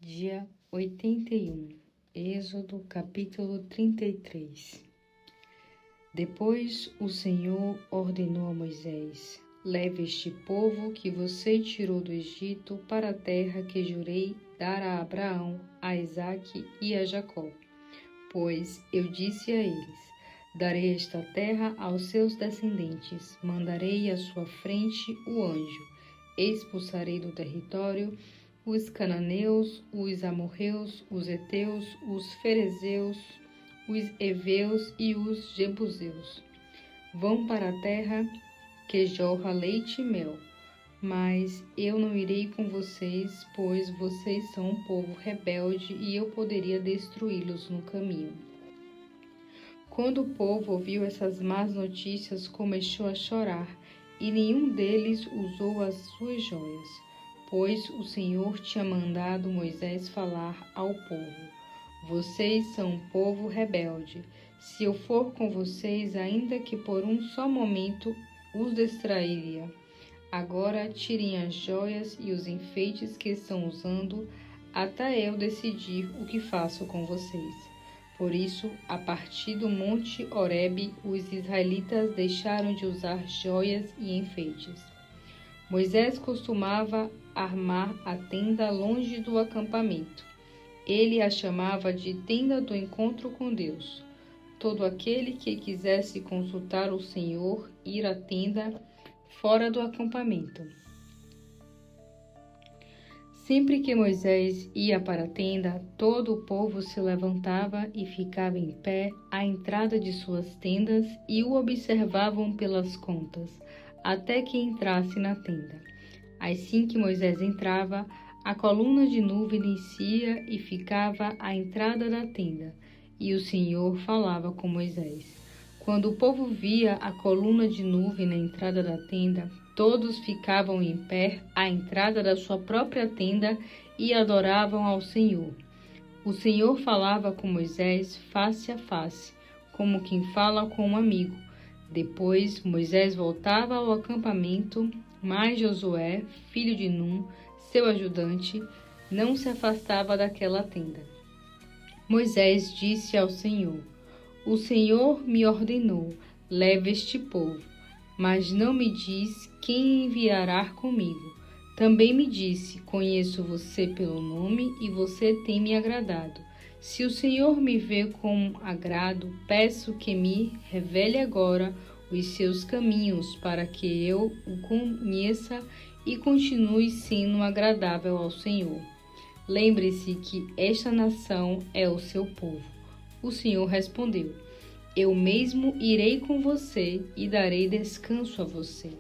Dia 81, Êxodo capítulo 33. Depois o Senhor ordenou a Moisés: leve este povo que você tirou do Egito para a terra que jurei dar a Abraão, a Isaque e a Jacó. Pois eu disse a eles: darei esta terra aos seus descendentes, mandarei à sua frente o anjo, expulsarei do território os cananeus, os amorreus, os heteus, os ferezeus, os heveus e os jebuseus. Vão para a terra que jorra leite e mel, mas eu não irei com vocês, pois vocês são um povo rebelde e eu poderia destruí-los no caminho. Quando o povo ouviu essas más notícias, começou a chorar, e nenhum deles usou as suas joias, pois o Senhor tinha mandado Moisés falar ao povo: vocês são um povo rebelde. Se eu for com vocês, ainda que por um só momento, os distrairia. Agora tirem as joias e os enfeites que estão usando, até eu decidir o que faço com vocês. Por isso, a partir do monte Horebe, os israelitas deixaram de usar joias e enfeites. Moisés costumava armar a tenda longe do acampamento. Ele a chamava de tenda do encontro com Deus. Todo aquele que quisesse consultar o Senhor, ir à tenda fora do acampamento. Sempre que Moisés ia para a tenda, todo o povo se levantava e ficava em pé à entrada de suas tendas e o observavam pelas contas, até que entrasse na tenda. Assim que Moisés entrava, a coluna de nuvem descia e ficava à entrada da tenda, e o Senhor falava com Moisés. Quando o povo via a coluna de nuvem na entrada da tenda, todos ficavam em pé à entrada da sua própria tenda e adoravam ao Senhor. O Senhor falava com Moisés face a face, como quem fala com um amigo. Depois Moisés voltava ao acampamento, mas Josué, filho de Num, seu ajudante, não se afastava daquela tenda. Moisés disse ao Senhor: o Senhor me ordenou: leve este povo, mas não me diz quem enviará comigo. Também me disse: conheço você pelo nome e você tem me agradado. Se o Senhor me vê com agrado, peço que me revele agora os seus caminhos, para que eu o conheça e continue sendo agradável ao Senhor. Lembre-se que esta nação é o seu povo. O Senhor respondeu: eu mesmo irei com você e darei descanso a você.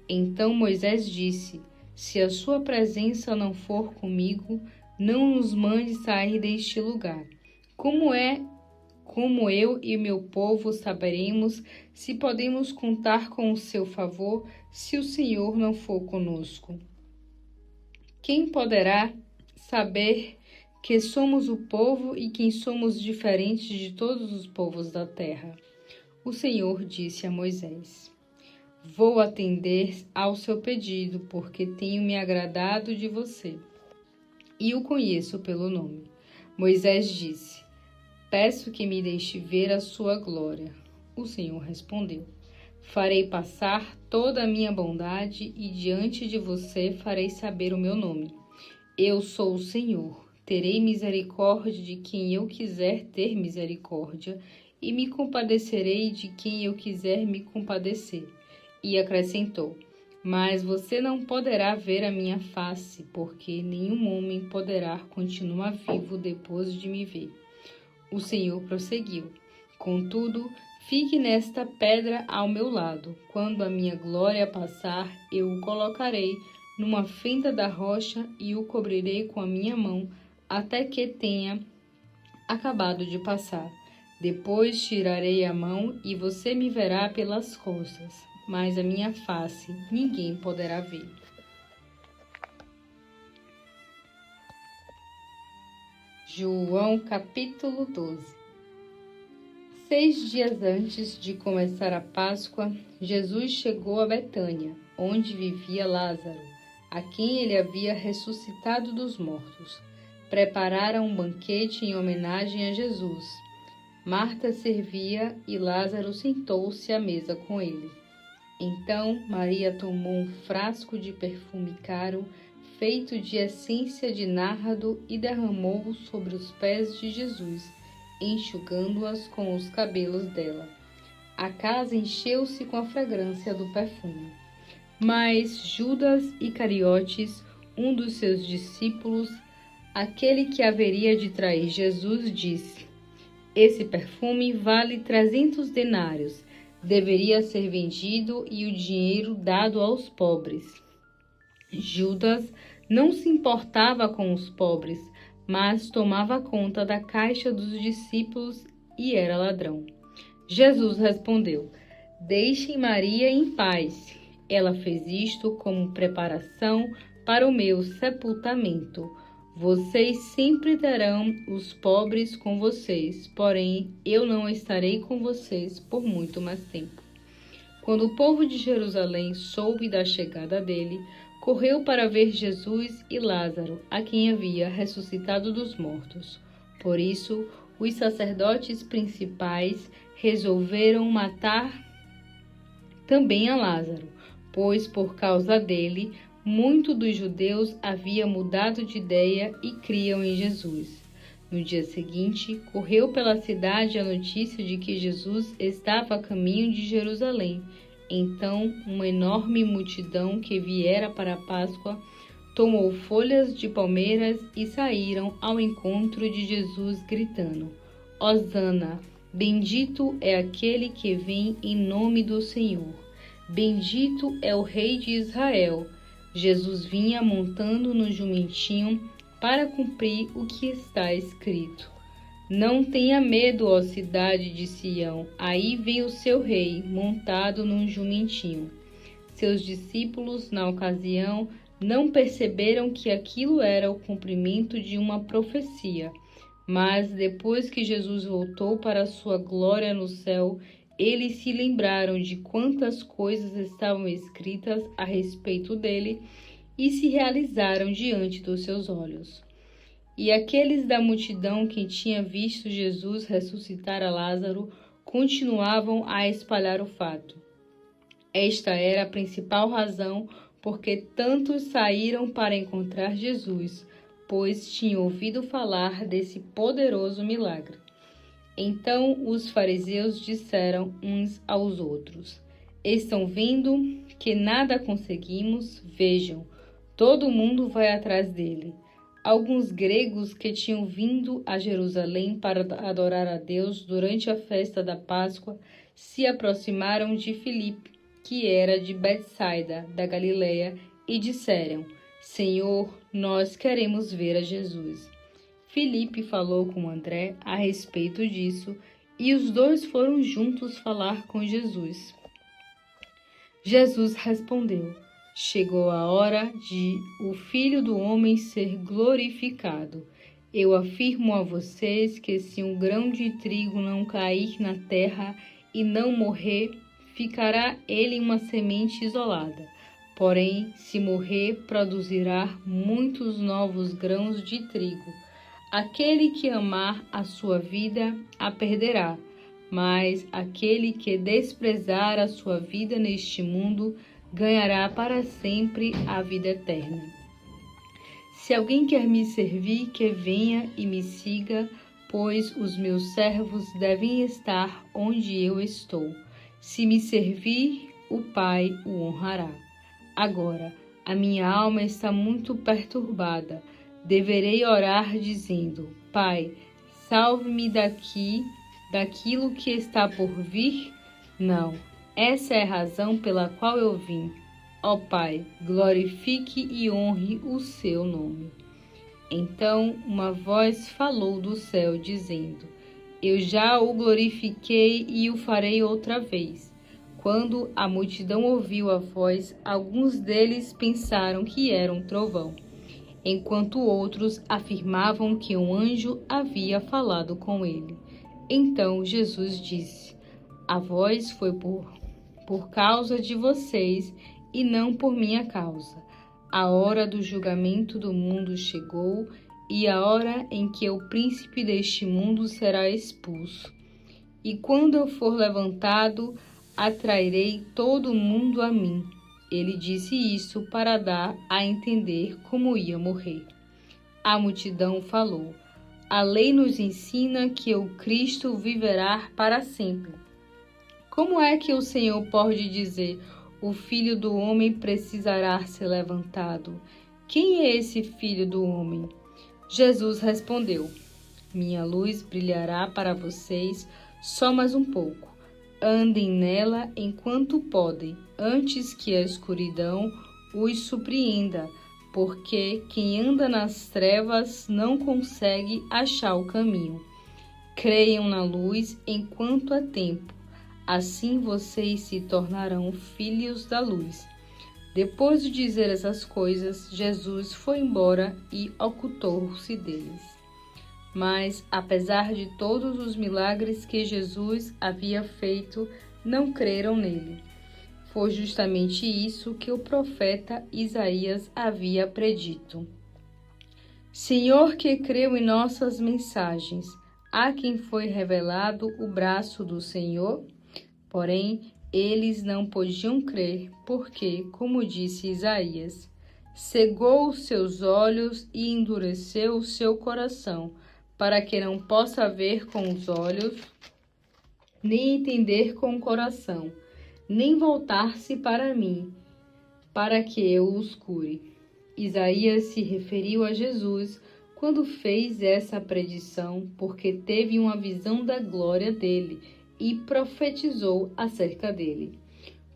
Então Moisés disse: se a sua presença não for comigo, não nos mande sair deste lugar. Como eu e meu povo saberemos se podemos contar com o seu favor se o Senhor não for conosco? Quem poderá saber que somos o povo e que somos diferentes de todos os povos da terra? O Senhor disse a Moisés: vou atender ao seu pedido, porque tenho me agradado de você e o conheço pelo nome. Moisés disse: peço que me deixe ver a sua glória. O Senhor respondeu: farei passar toda a minha bondade e diante de você farei saber o meu nome. Eu sou o Senhor, terei misericórdia de quem eu quiser ter misericórdia e me compadecerei de quem eu quiser me compadecer. E acrescentou: mas você não poderá ver a minha face, porque nenhum homem poderá continuar vivo depois de me ver. O Senhor prosseguiu: contudo, fique nesta pedra ao meu lado. Quando a minha glória passar, eu o colocarei numa fenda da rocha e o cobrirei com a minha mão até que tenha acabado de passar. Depois tirarei a mão e você me verá pelas costas, mas a minha face ninguém poderá ver. João capítulo 12. 6 dias antes de começar a Páscoa, Jesus chegou a Betânia, onde vivia Lázaro, a quem ele havia ressuscitado dos mortos. prepararam um banquete em homenagem a Jesus. Marta servia e Lázaro sentou-se à mesa com ele. Então Maria tomou um frasco de perfume caro, feito de essência de nárdo, e derramou-o sobre os pés de Jesus, enxugando-as com os cabelos dela. A casa encheu-se com a fragrância do perfume. Mas Judas Iscariotes, um dos seus discípulos, aquele que haveria de trair Jesus, disse: Esse perfume vale 300 denários. Deveria ser vendido e o dinheiro dado aos pobres. Judas não se importava com os pobres, mas tomava conta da caixa dos discípulos e era ladrão. Jesus respondeu: Deixem Maria em paz. Ela fez isto como preparação para o meu sepultamento. Vocês sempre terão os pobres com vocês, porém eu não estarei com vocês por muito mais tempo. Quando o povo de Jerusalém soube da chegada dele, correu para ver Jesus e Lázaro, a quem havia ressuscitado dos mortos. Por isso, os sacerdotes principais resolveram matar também a Lázaro, pois por causa dele, muitos dos judeus haviam mudado de ideia e criam em Jesus. No dia seguinte, correu pela cidade a notícia de que Jesus estava a caminho de Jerusalém. Então, uma enorme multidão que viera para a Páscoa tomou folhas de palmeiras e saíram ao encontro de Jesus, gritando: Hosana! Bendito é aquele que vem em nome do Senhor. Bendito é o Rei de Israel. Jesus vinha montando no jumentinho para cumprir o que está escrito. Não tenha medo, ó cidade de Sião, aí vem o seu rei, montado num jumentinho. Seus discípulos, na ocasião, não perceberam que aquilo era o cumprimento de uma profecia. Mas, depois que Jesus voltou para a sua glória no céu, eles se lembraram de quantas coisas estavam escritas a respeito dele e se realizaram diante dos seus olhos. E aqueles da multidão que tinha visto Jesus ressuscitar a Lázaro continuavam a espalhar o fato. Esta era a principal razão porque tantos saíram para encontrar Jesus, pois tinham ouvido falar desse poderoso milagre. Então os fariseus disseram uns aos outros: Estão vendo que nada conseguimos? Vejam, todo mundo vai atrás dele. Alguns gregos que tinham vindo a Jerusalém para adorar a Deus durante a festa da Páscoa se aproximaram de Filipe, que era de Betsaida, da Galileia, e disseram: Senhor, nós queremos ver a Jesus. Filipe falou com André a respeito disso, e os dois foram juntos falar com Jesus. Jesus respondeu: Chegou a hora de o Filho do Homem ser glorificado. Eu afirmo a vocês que se um grão de trigo não cair na terra e não morrer, ficará ele uma semente isolada. Porém, se morrer, produzirá muitos novos grãos de trigo. Aquele que amar a sua vida, a perderá, mas aquele que desprezar a sua vida neste mundo, ganhará para sempre a vida eterna. Se alguém quer me servir, que venha e me siga, pois os meus servos devem estar onde eu estou. Se me servir, o Pai o honrará. Agora, a minha alma está muito perturbada. Deverei orar dizendo: Pai, salve-me daquilo que está por vir? Não, essa é a razão pela qual eu vim. Ó Pai, glorifique e honre o seu nome. Então uma voz falou do céu, dizendo: Eu já o glorifiquei e o farei outra vez. Quando a multidão ouviu a voz, alguns deles pensaram que era um trovão, enquanto outros afirmavam que um anjo havia falado com ele. Então Jesus disse: A voz foi por causa de vocês e não por minha causa. A hora do julgamento do mundo chegou e a hora em que o príncipe deste mundo será expulso. E quando eu for levantado, atrairei todo mundo a mim. Ele disse isso para dar a entender como ia morrer. A multidão falou: a lei nos ensina que o Cristo viverá para sempre. Como é que o Senhor pode dizer: o Filho do Homem precisará ser levantado? Quem é esse Filho do Homem? Jesus respondeu: minha luz brilhará para vocês só mais um pouco. Andem nela enquanto podem, antes que a escuridão os surpreenda, porque quem anda nas trevas não consegue achar o caminho. Creiam na luz enquanto há tempo, assim vocês se tornarão filhos da luz. Depois de dizer essas coisas, Jesus foi embora e ocultou-se deles. Mas, apesar de todos os milagres que Jesus havia feito, não creram nele. Foi justamente isso que o profeta Isaías havia predito. Senhor, que creu em nossas mensagens, a quem foi revelado o braço do Senhor? Porém, eles não podiam crer, porque, como disse Isaías, cegou os seus olhos e endureceu o seu coração, para que não possa ver com os olhos, nem entender com o coração, nem voltar-se para mim, para que eu os cure. Isaías se referiu a Jesus quando fez essa predição, porque teve uma visão da glória dele e profetizou acerca dele.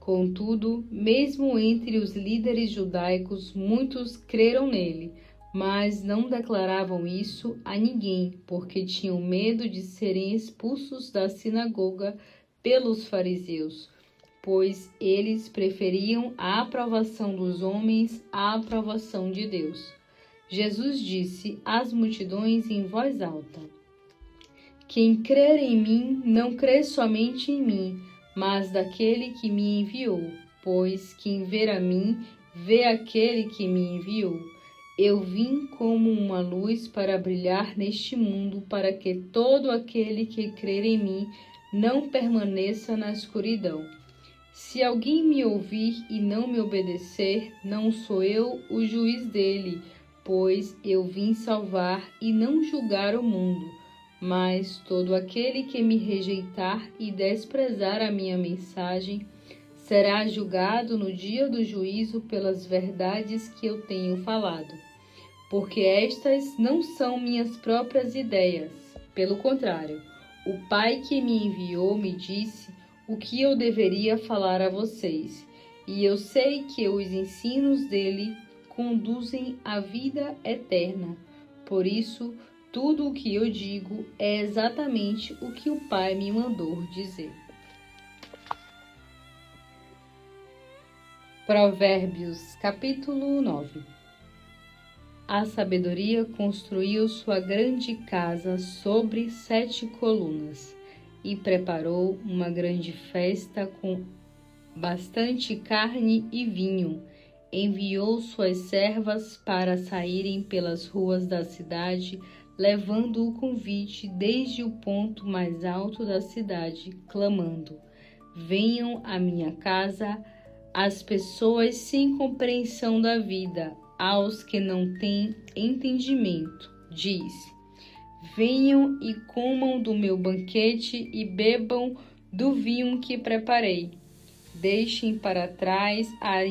Contudo, mesmo entre os líderes judaicos, muitos creram nele, mas não declaravam isso a ninguém, porque tinham medo de serem expulsos da sinagoga pelos fariseus, pois eles preferiam a aprovação dos homens à aprovação de Deus. Jesus disse às multidões em voz alta: quem crer em mim, não crê somente em mim, mas daquele que me enviou, pois quem vê a mim, vê aquele que me enviou. Eu vim como uma luz para brilhar neste mundo, para que todo aquele que crer em mim não permaneça na escuridão. Se alguém me ouvir e não me obedecer, não sou eu o juiz dele, pois eu vim salvar e não julgar o mundo. Mas todo aquele que me rejeitar e desprezar a minha mensagem será julgado no dia do juízo pelas verdades que eu tenho falado. Porque estas não são minhas próprias ideias. Pelo contrário, o Pai que me enviou me disse o que eu deveria falar a vocês, e eu sei que os ensinos dele conduzem à vida eterna. Por isso, tudo o que eu digo é exatamente o que o Pai me mandou dizer. Provérbios, capítulo 9. A sabedoria construiu sua grande casa sobre 7 colunas e preparou uma grande festa com bastante carne e vinho. Enviou suas servas para saírem pelas ruas da cidade, levando o convite desde o ponto mais alto da cidade, clamando: venham à minha casa as pessoas sem compreensão da vida, aos que não têm entendimento. Diz: venham e comam do meu banquete e bebam do vinho que preparei. Deixem para trás a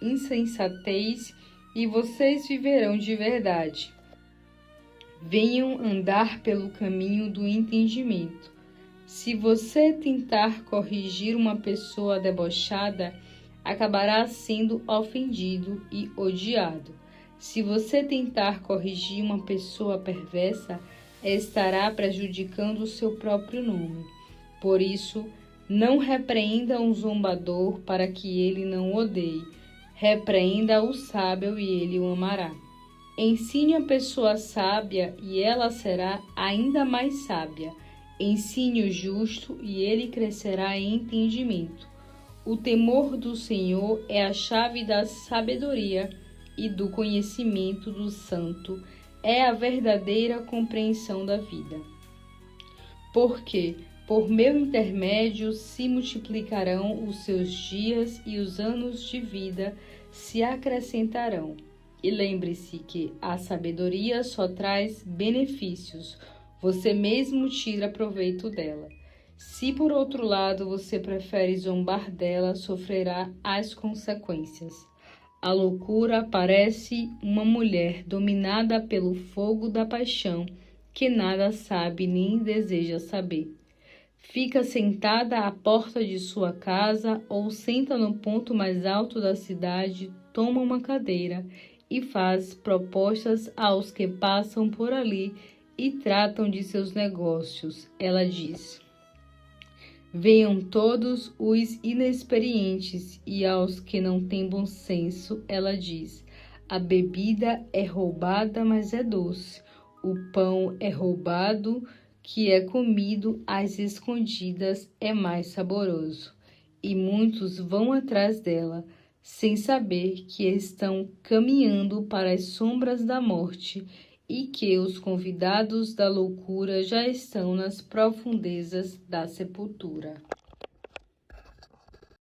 insensatez e vocês viverão de verdade. Venham andar pelo caminho do entendimento. Se você tentar corrigir uma pessoa debochada, acabará sendo ofendido e odiado. Se você tentar corrigir uma pessoa perversa, estará prejudicando o seu próprio nome. Por isso, não repreenda um zombador para que ele não o odeie. Repreenda o sábio e ele o amará. Ensine a pessoa sábia e ela será ainda mais sábia. Ensine o justo e ele crescerá em entendimento. O temor do Senhor é a chave da sabedoria e do conhecimento do santo. é a verdadeira compreensão da vida. Porque, por meu intermédio, se multiplicarão os seus dias e os anos de vida se acrescentarão. E lembre-se que a sabedoria só traz benefícios, você mesmo tira proveito dela. Se por outro lado você prefere zombar dela, sofrerá as consequências. A loucura parece uma mulher dominada pelo fogo da paixão, que nada sabe nem deseja saber. Fica sentada à porta de sua casa ou senta no ponto mais alto da cidade, toma uma cadeira e faz propostas aos que passam por ali e tratam de seus negócios. Ela diz: venham todos os inexperientes, e aos que não têm bom senso, ela diz: a bebida é roubada, mas é doce. O pão é roubado, que é comido às escondidas, é mais saboroso. E muitos vão atrás dela, sem saber que estão caminhando para as sombras da morte e que os convidados da loucura já estão nas profundezas da sepultura.